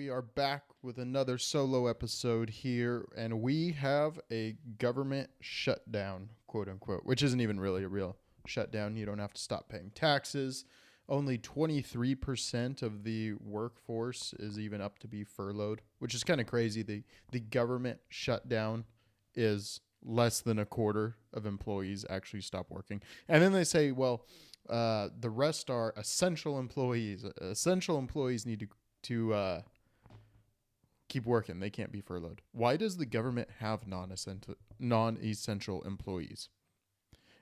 we are back with another solo episode here, and we have a government shutdown, quote unquote, which isn't even really a real shutdown. You don't have to stop paying taxes. Only 23% of the workforce is even up to be furloughed, which is kind of crazy. The government shutdown is less than a quarter of employees actually stop working. And then they say, well, the rest are essential employees. Essential employees need to keep working. They can't be furloughed. Why does the government have non-essential employees?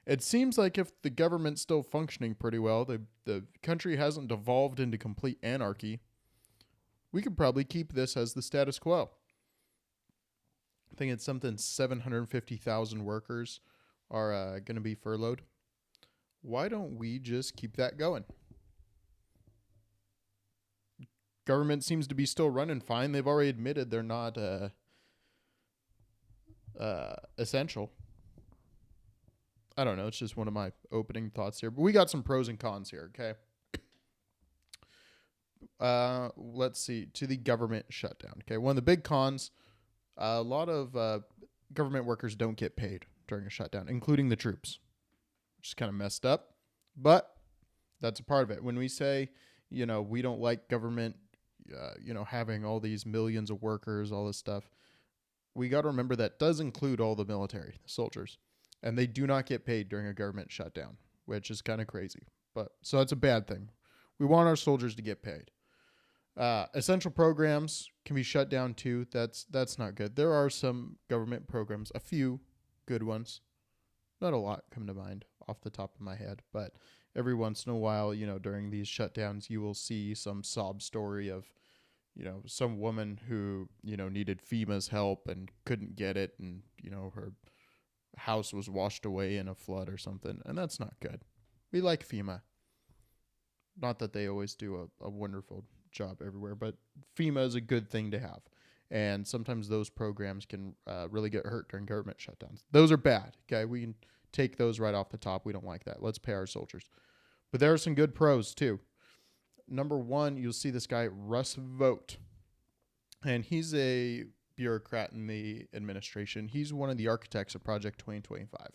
It seems like if the government's still functioning pretty well, the country hasn't devolved into complete anarchy, we could probably keep this as the status quo. I think it's something 750,000 workers are going to be furloughed. Why don't we just keep that going? Government seems to be still running fine. They've already admitted they're not essential. I don't know. It's just one of my opening thoughts here. But we got some pros and cons here, okay? Let's see. To the government shutdown, okay? One of the big cons, a lot of government workers don't get paid during a shutdown, including the troops, which is kind of messed up. But that's a part of it. When we say, we don't like government, having all these millions of workers, all this stuff, we got to remember that does include all the military, the soldiers. And they do not get paid during a government shutdown, which is kind of crazy. But so that's a bad thing. We want our soldiers to get paid. Essential programs can be shut down too. That's not good. There are some government programs, a few good ones. Not a lot come to mind off the top of my head, but every once in a while, during these shutdowns, you will see some sob story of, some woman who, needed FEMA's help and couldn't get it, and, her house was washed away in a flood or something, and that's not good. We like FEMA. Not that they always do a wonderful job everywhere, but FEMA is a good thing to have. And sometimes those programs can really get hurt during government shutdowns. Those are bad, okay? We can take those right off the top. We don't like that. Let's pay our soldiers. But there are some good pros, too. Number one, you'll see this guy, Russ Vought. And he's a bureaucrat in the administration. He's one of the architects of Project 2025.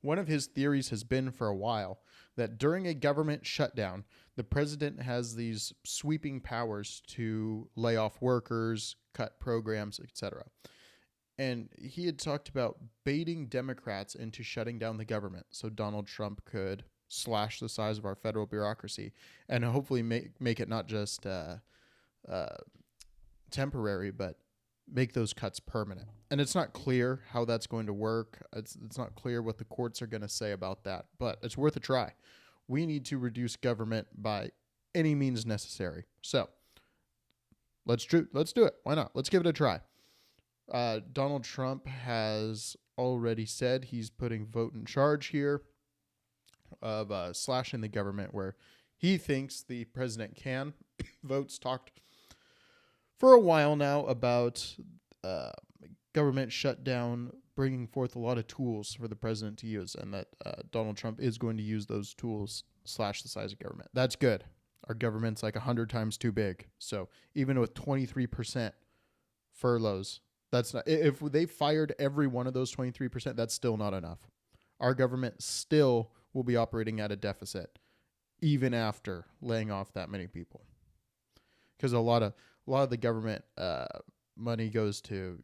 One of his theories has been for a while that during a government shutdown, the president has these sweeping powers to lay off workers, cut programs, etc. And he had talked about baiting Democrats into shutting down the government so Donald Trump could slash the size of our federal bureaucracy and hopefully make it not just temporary, but make those cuts permanent. And it's not clear how that's going to work. It's not clear what the courts are going to say about that, but it's worth a try. We need to reduce government by any means necessary. So let's do it. Why not? Let's give it a try. Donald Trump has already said he's putting Vought in charge here of slashing the government where he thinks the president can. Vought's talked for a while now about government shutdown bringing forth a lot of tools for the president to use, and that Donald Trump is going to use those tools, slash the size of government. That's good. Our government's like 100 times too big. So even with 23% furloughs, that's not, if they fired every one of those 23%, that's still not enough. Our government still will be operating at a deficit even after laying off that many people. Because a lot of the government money goes to,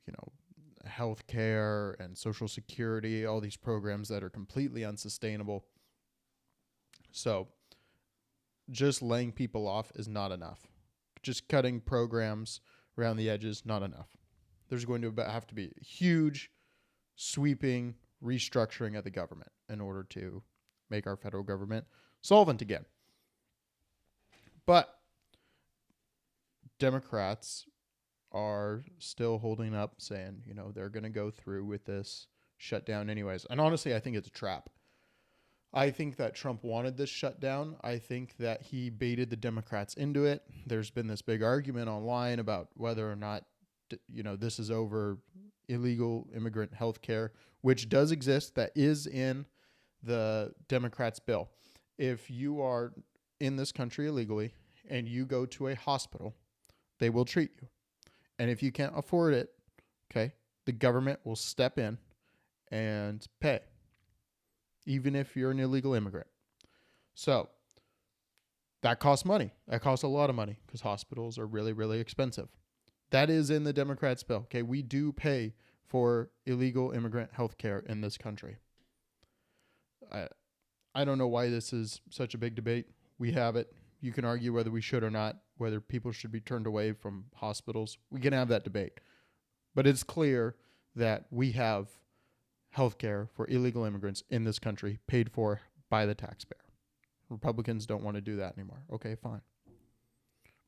health care and Social Security, all these programs that are completely unsustainable. So just laying people off is not enough. Just cutting programs around the edges, not enough. There's going to have to be a huge, sweeping restructuring of the government in order to make our federal government solvent again. But Democrats are still holding up, saying, they're going to go through with this shutdown anyways. And honestly, I think it's a trap. I think that Trump wanted this shutdown. I think that he baited the Democrats into it. There's been this big argument online about whether or not, this is over illegal immigrant health care, which does exist. That is in the Democrats' bill. If you are in this country illegally and you go to a hospital, they will treat you. And if you can't afford it, okay, the government will step in and pay, even if you're an illegal immigrant. So that costs money. That costs a lot of money because hospitals are really, really expensive. That is in the Democrats' bill. Okay, we do pay for illegal immigrant health care in this country. I don't know why this is such a big debate. We have it. You can argue whether we should or not, whether people should be turned away from hospitals. We can have that debate. But it's clear that we have health care for illegal immigrants in this country paid for by the taxpayer. Republicans don't want to do that anymore. Okay, fine.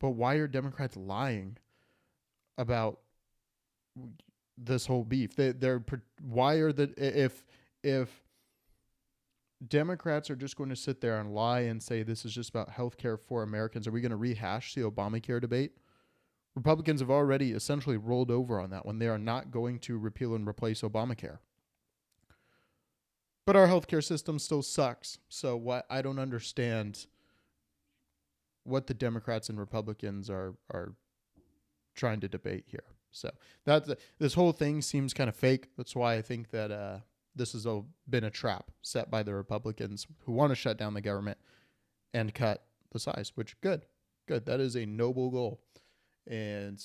But why are Democrats lying about this whole beef? Why are if Democrats are just going to sit there and lie and say this is just about health care for Americans, are we going to rehash the Obamacare debate? Republicans have already essentially rolled over on that one. They are not going to repeal and replace Obamacare. But our healthcare system still sucks. So what I don't understand what the Democrats and Republicans are trying to debate here. So this whole thing seems kind of fake. That's why I think that this has been a trap set by the Republicans who want to shut down the government and cut the size, which good. That is a noble goal. And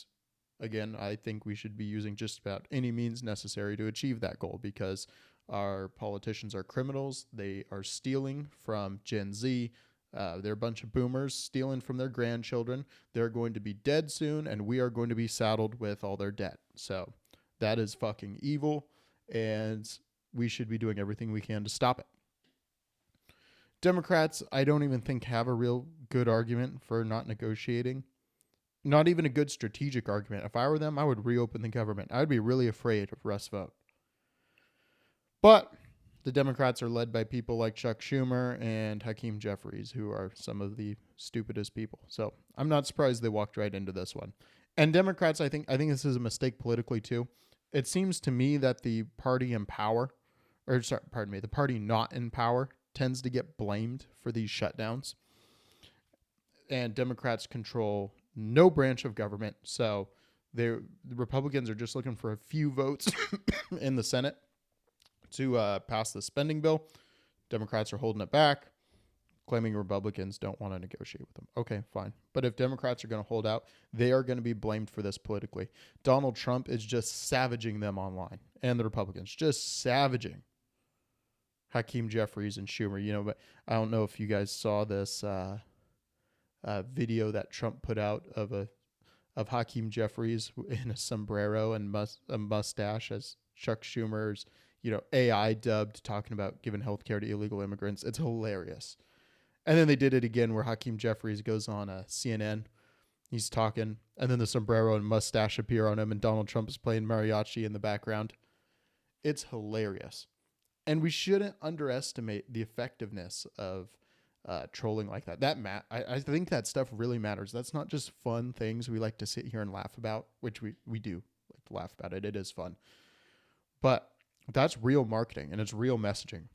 again, I think we should be using just about any means necessary to achieve that goal because our politicians are criminals. They are stealing from Gen Z. They're a bunch of boomers stealing from their grandchildren. They're going to be dead soon, and we are going to be saddled with all their debt. So that is fucking evil, and we should be doing everything we can to stop it. Democrats, I don't even think have a real good argument for not negotiating. Not even a good strategic argument. If I were them, I would reopen the government. I'd be really afraid of Russ vote. But the Democrats are led by people like Chuck Schumer and Hakeem Jeffries, who are some of the stupidest people. So I'm not surprised they walked right into this one. And Democrats, I think this is a mistake politically too. It seems to me that the party in power, the party not in power tends to get blamed for these shutdowns. And Democrats control no branch of government. So the Republicans are just looking for a few votes in the Senate to pass the spending bill. Democrats are holding it back, claiming Republicans don't want to negotiate with them. Okay, fine. But if Democrats are going to hold out, they are going to be blamed for this politically. Donald Trump is just savaging them online, and the Republicans just savaging Hakeem Jeffries and Schumer. But I don't know if you guys saw this video that Trump put out of Hakeem Jeffries in a sombrero and a mustache as Chuck Schumer's AI dubbed, talking about giving healthcare to illegal immigrants. It's hilarious. And then they did it again where Hakeem Jeffries goes on CNN. He's talking, and then the sombrero and mustache appear on him, and Donald Trump is playing mariachi in the background. It's hilarious. And we shouldn't underestimate the effectiveness of trolling like that. I think that stuff really matters. That's not just fun things we like to sit here and laugh about, which we do like to laugh about it. It is fun. But that's real marketing and it's real messaging.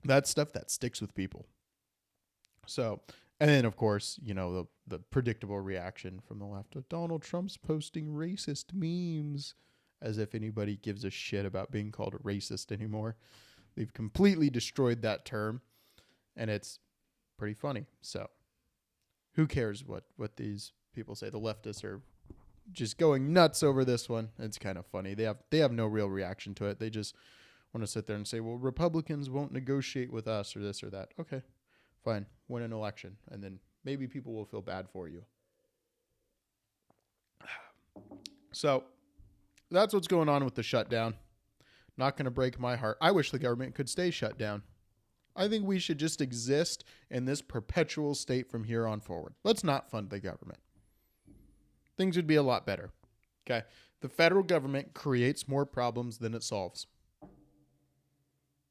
That's stuff that sticks with people. So, and then of course, the predictable reaction from the left of Donald Trump's posting racist memes, as if anybody gives a shit about being called a racist anymore. They've completely destroyed that term, and it's pretty funny. So who cares what these people say? The leftists are just going nuts over this one. It's kind of funny. They have no real reaction to it. They just want to sit there and say, well, Republicans won't negotiate with us or this or that. Okay, fine. Win an election, and then maybe people will feel bad for you. So that's what's going on with the shutdown. Not going to break my heart. I wish the government could stay shut down. I think we should just exist in this perpetual state from here on forward. Let's not fund the government. Things would be a lot better. Okay. The federal government creates more problems than it solves.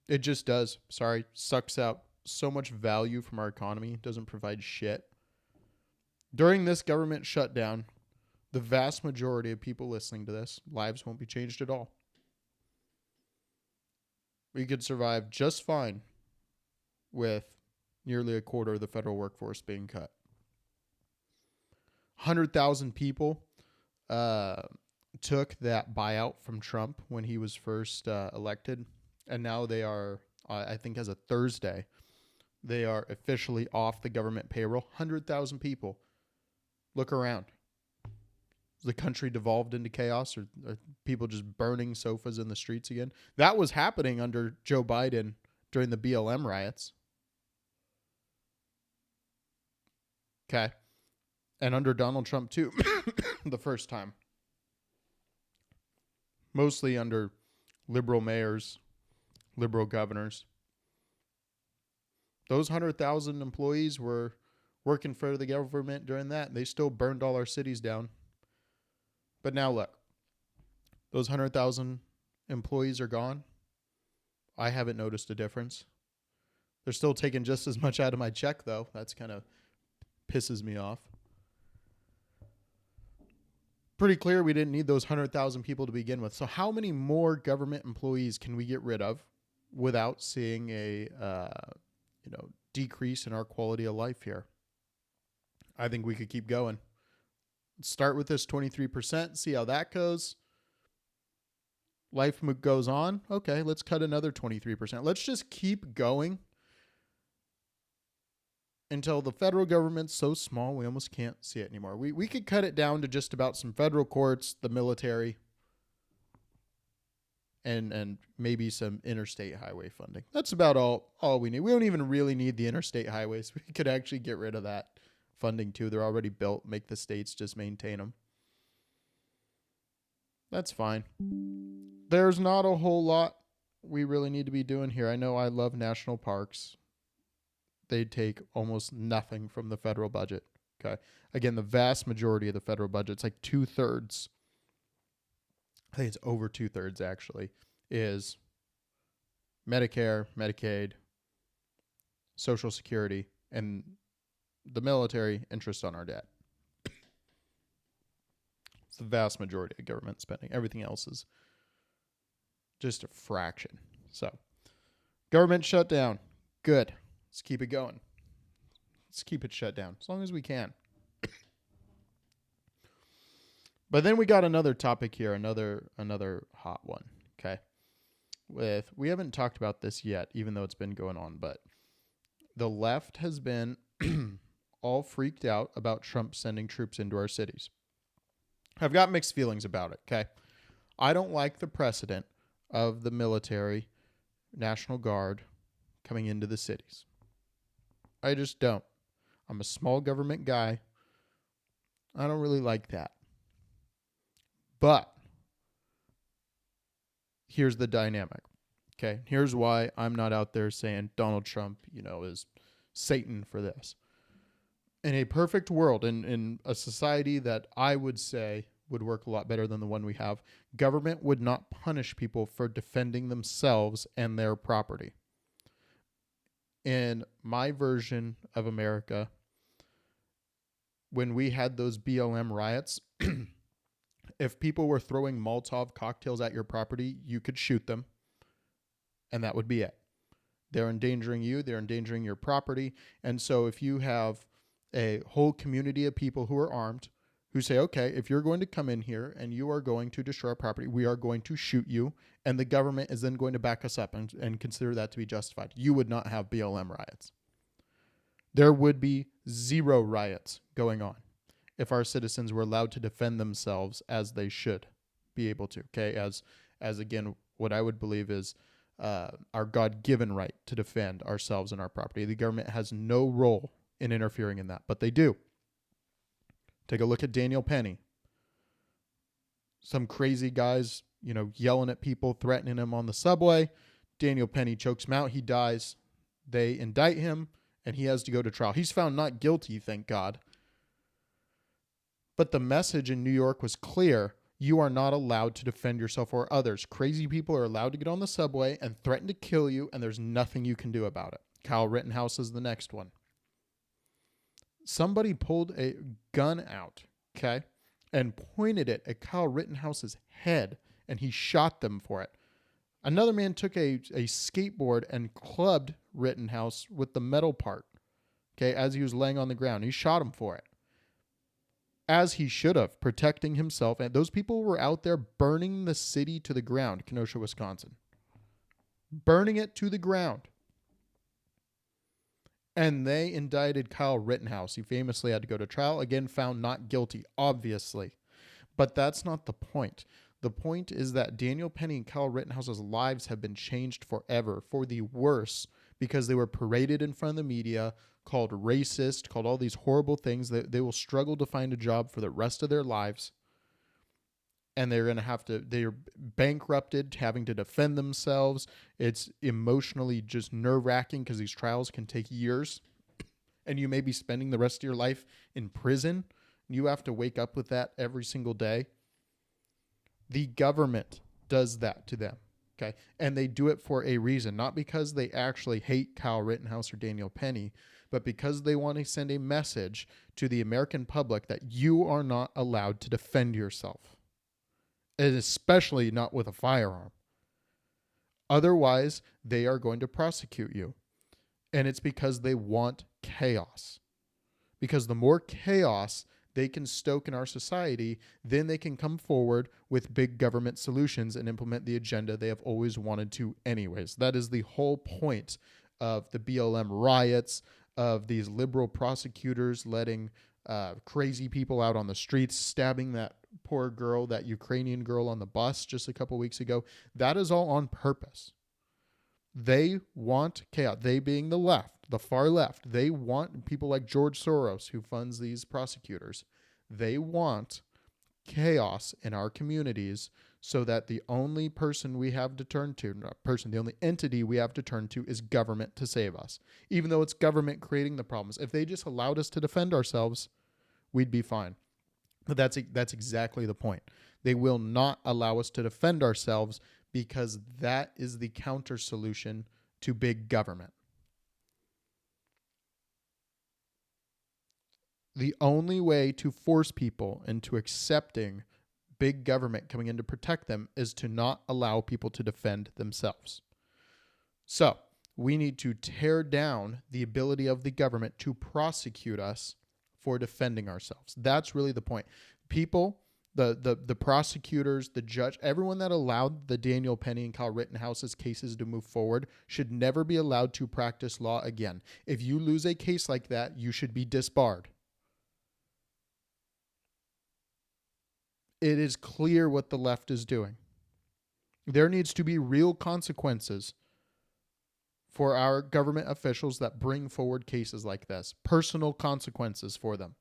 It just does. Sorry. Sucks out so much value from our economy. Doesn't provide shit. During this government shutdown, the vast majority of people listening to this, lives won't be changed at all. We could survive just fine with nearly a quarter of the federal workforce being cut. 100,000 people took that buyout from Trump when he was first elected. And now they are, I think as of Thursday, they are officially off the government payroll. 100,000 people. Look around. Is the country devolved into chaos, or are people just burning sofas in the streets again? That was happening under Joe Biden during the BLM riots. Okay. And under Donald Trump too, the first time. Mostly under liberal mayors, liberal governors. Those 100,000 employees were working for the government during that. They still burned all our cities down. But now look, those 100,000 employees are gone. I haven't noticed a difference. They're still taking just as much out of my check, though. That's kind of pisses me off. Pretty clear we didn't need those 100,000 people to begin with. So how many more government employees can we get rid of without seeing a decrease in our quality of life here? I think we could keep going. Start with this 23%, see how that goes. Life goes on. Okay, let's cut another 23%. Let's just keep going until the federal government's so small we almost can't see it anymore. We could cut it down to just about some federal courts, the military, and maybe some interstate highway funding. That's about all we need. We don't even really need the interstate highways. We could actually get rid of that funding too. They're already built. Make the states just maintain them. That's fine. There's not a whole lot we really need to be doing here. I know I love national parks. They take almost nothing from the federal budget. Okay. Again, the vast majority of the federal budget, it's like 2/3. I think it's over 2/3 actually, is Medicare, Medicaid, Social Security, and the military interest on our debt. It's the vast majority of government spending. Everything else is just a fraction. So, government shutdown. Good. Let's keep it going. Let's keep it shut down as long as we can. But then we got another topic here, another hot one, okay? We haven't talked about this yet, even though it's been going on, but the left has been all freaked out about Trump sending troops into our cities. I've got mixed feelings about it, okay? I don't like the precedent of the military, National Guard coming into the cities. I just don't. I'm a small government guy. I don't really like that. But here's the dynamic, okay? Here's why I'm not out there saying Donald Trump, is Satan for this. In a perfect world, in a society that I would say would work a lot better than the one we have, government would not punish people for defending themselves and their property. In my version of America, when we had those BLM riots, if people were throwing Molotov cocktails at your property, you could shoot them, and that would be it. They're endangering you. They're endangering your property. And so if you have a whole community of people who are armed, who say, okay, if you're going to come in here and you are going to destroy our property, we are going to shoot you, and the government is then going to back us up and consider that to be justified. You would not have BLM riots. There would be zero riots going on if our citizens were allowed to defend themselves as they should be able to, okay? As again, what I would believe is our God-given right to defend ourselves and our property. The government has no role in interfering in that, but they do. Take a look at Daniel Penny. Some crazy guys, yelling at people, threatening him on the subway. Daniel Penny chokes him out. He dies. They indict him, and he has to go to trial. He's found not guilty, thank God. But the message in New York was clear. You are not allowed to defend yourself or others. Crazy people are allowed to get on the subway and threaten to kill you, and there's nothing you can do about it. Kyle Rittenhouse is the next one. Somebody pulled a gun out, okay, and pointed it at Kyle Rittenhouse's head, and he shot them for it. Another man took a skateboard and clubbed Rittenhouse with the metal part, okay, as he was laying on the ground. He shot him for it. as he should have, protecting himself. And those people were out there burning the city to the ground, Kenosha, Wisconsin. Burning it to the ground. And they indicted Kyle Rittenhouse. He famously had to go to trial, again found not guilty, obviously. But that's not the point. The point is that Daniel Penny and Kyle Rittenhouse's lives have been changed forever, for the worse, because they were paraded in front of the media, called racist, called all these horrible things. That they will struggle to find a job for the rest of their lives. And they're going to have to, they're bankrupted, having to defend themselves. It's emotionally just nerve-wracking because these trials can take years. And you may be spending the rest of your life in prison. You have to wake up with that every single day. The government does that to them. Okay. And they do it for a reason, not because they actually hate Kyle Rittenhouse or Daniel Penny, but because they want to send a message to the American public that you are not allowed to defend yourself. And especially not with a firearm. Otherwise, they are going to prosecute you. And it's because they want chaos. Because the more chaos they can stoke in our society, then they can come forward with big government solutions and implement the agenda they have always wanted to anyways. That is the whole point of the BLM riots, of these liberal prosecutors letting crazy people out on the streets, stabbing that poor girl, that Ukrainian girl on the bus just a couple weeks ago. That is all on purpose. They want chaos. They being the left. The far left, they want people like George Soros, who funds these prosecutors. They want chaos in our communities so that the only person we have to turn to, the only entity we have to turn to is government to save us. Even though it's government creating the problems. If they just allowed us to defend ourselves, we'd be fine. But that's exactly the point. They will not allow us to defend ourselves because that is the counter solution to big government. The only way to force people into accepting big government coming in to protect them is to not allow people to defend themselves. So we need to tear down the ability of the government to prosecute us for defending ourselves. That's really the point. People, the prosecutors, the judge, everyone that allowed the Daniel Penny and Kyle Rittenhouse's cases to move forward should never be allowed to practice law again. If you lose a case like that, you should be disbarred. It is clear what the left is doing. There needs to be real consequences for our government officials that bring forward cases like this. Personal consequences for them.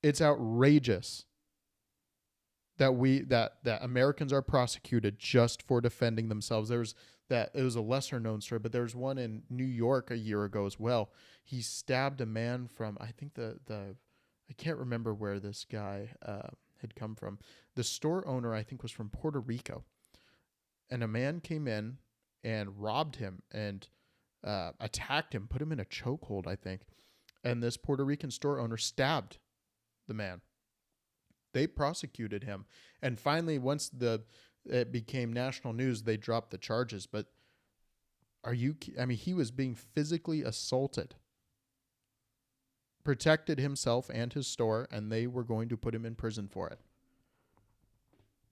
It's outrageous that Americans are prosecuted just for defending themselves. It was a lesser known story, but there's one in New York a year ago as well. He stabbed a man from, I think I can't remember where this guy had come from. The store owner, I think, was from Puerto Rico. And a man came in and robbed him and attacked him, put him in a chokehold, I think. And this Puerto Rican store owner stabbed the man. They prosecuted him. And finally, once it became national news, they dropped the charges. But he was being physically assaulted. Protected himself and his store, and they were going to put him in prison for it.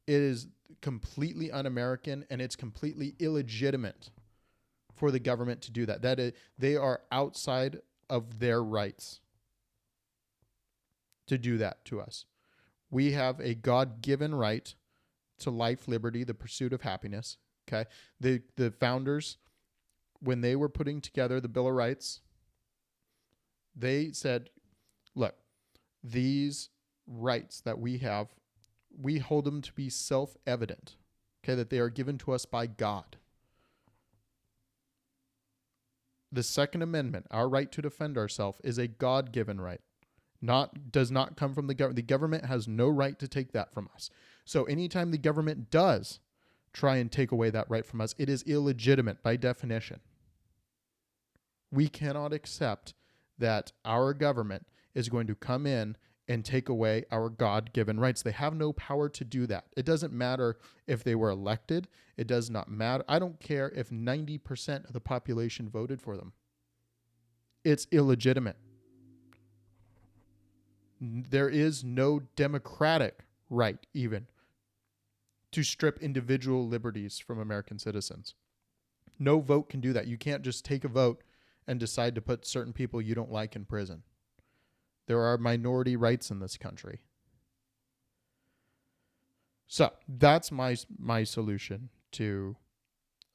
It is completely un-American, and it's completely illegitimate for the government to do that. They are outside of their rights to do that to us. We have a God-given right to life, liberty, the pursuit of happiness. Okay, the founders, when they were putting together the Bill of Rights, they said, look, these rights that we have, we hold them to be self-evident, okay, that they are given to us by God. The Second Amendment, our right to defend ourselves, is a God-given right. Does not come from the government. The government has no right to take that from us. So anytime the government does try and take away that right from us, it is illegitimate by definition. We cannot accept that our government is going to come in and take away our God-given rights. They have no power to do that. It doesn't matter if they were elected. It does not matter. I don't care if 90% of the population voted for them. It's illegitimate. There is no democratic right even to strip individual liberties from American citizens. No vote can do that. You can't just take a vote and decide to put certain people you don't like in prison. There are minority rights in this country. So that's my solution to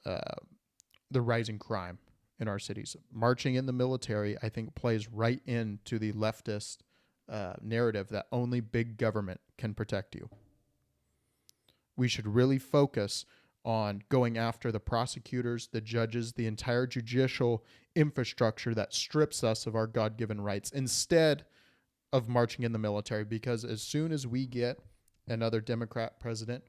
the rising crime in our cities. Marching in the military, I think, plays right into the leftist narrative that only big government can protect you. We should really focus on going after the prosecutors, the judges, the entire judicial infrastructure that strips us of our God-given rights instead of marching in the military. Because as soon as we get another Democrat president,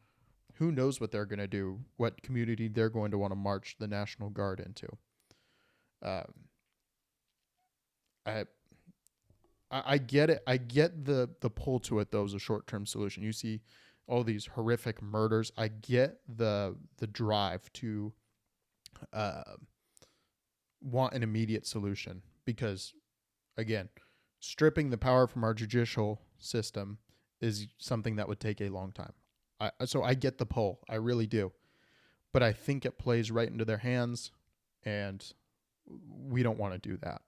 who knows what they're going to do, what community they're going to want to march the National Guard into. I get it. I get the pull to it, though, as a short-term solution. You see all these horrific murders. I get the drive to want an immediate solution because, again, stripping the power from our judicial system is something that would take a long time. So I get the pull. I really do. But I think it plays right into their hands, and we don't want to do that.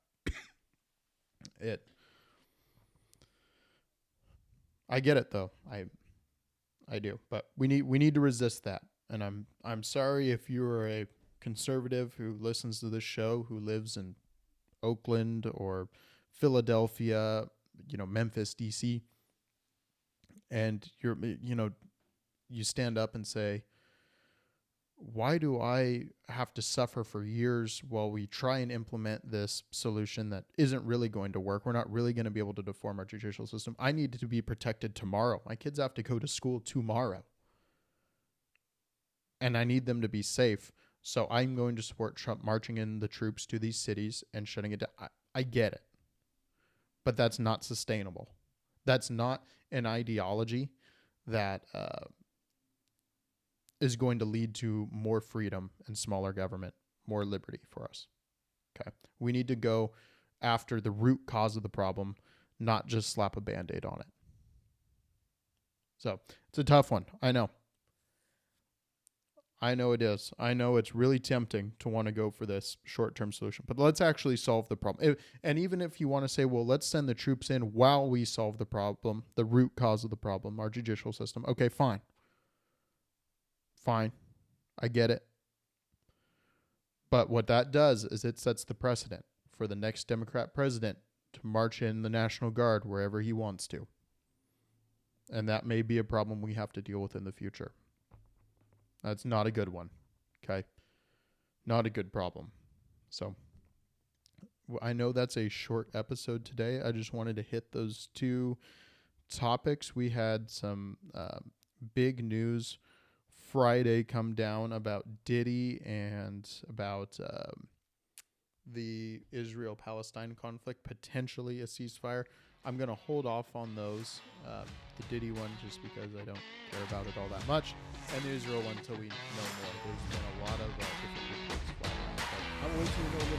I get it, though. I do. But we need to resist that. And I'm sorry if you're a conservative who listens to this show, who lives in Oakland or Philadelphia, Memphis, DC, and you stand up and say, why do I have to suffer for years while we try and implement this solution that isn't really going to work? We're not really going to be able to deform our judicial system. I need to be protected tomorrow. My kids have to go to school tomorrow. And I need them to be safe. So I'm going to support Trump marching in the troops to these cities and shutting it down. I get it. But that's not sustainable. That's not an ideology that is going to lead to more freedom and smaller government, more liberty for us. Okay. We need to go after the root cause of the problem, not just slap a Band-Aid on it. So it's a tough one. I know it is. I know it's really tempting to want to go for this short-term solution, but let's actually solve the problem. And even if you want to say, well, let's send the troops in while we solve the problem, the root cause of the problem, our judicial system. Okay, fine. I get it. But what that does is it sets the precedent for the next Democrat president to march in the National Guard wherever he wants to. And that may be a problem we have to deal with in the future. That's not a good one. Okay? Not a good problem. So I know that's a short episode today. I just wanted to hit those two topics. We had some big news Friday come down about Diddy and about the Israel-Palestine conflict, potentially a ceasefire. I'm going to hold off on those, the Diddy one, just because I don't care about it all that much, and the Israel one until we know more. There's been a lot of different reports flying around, but I'm going to know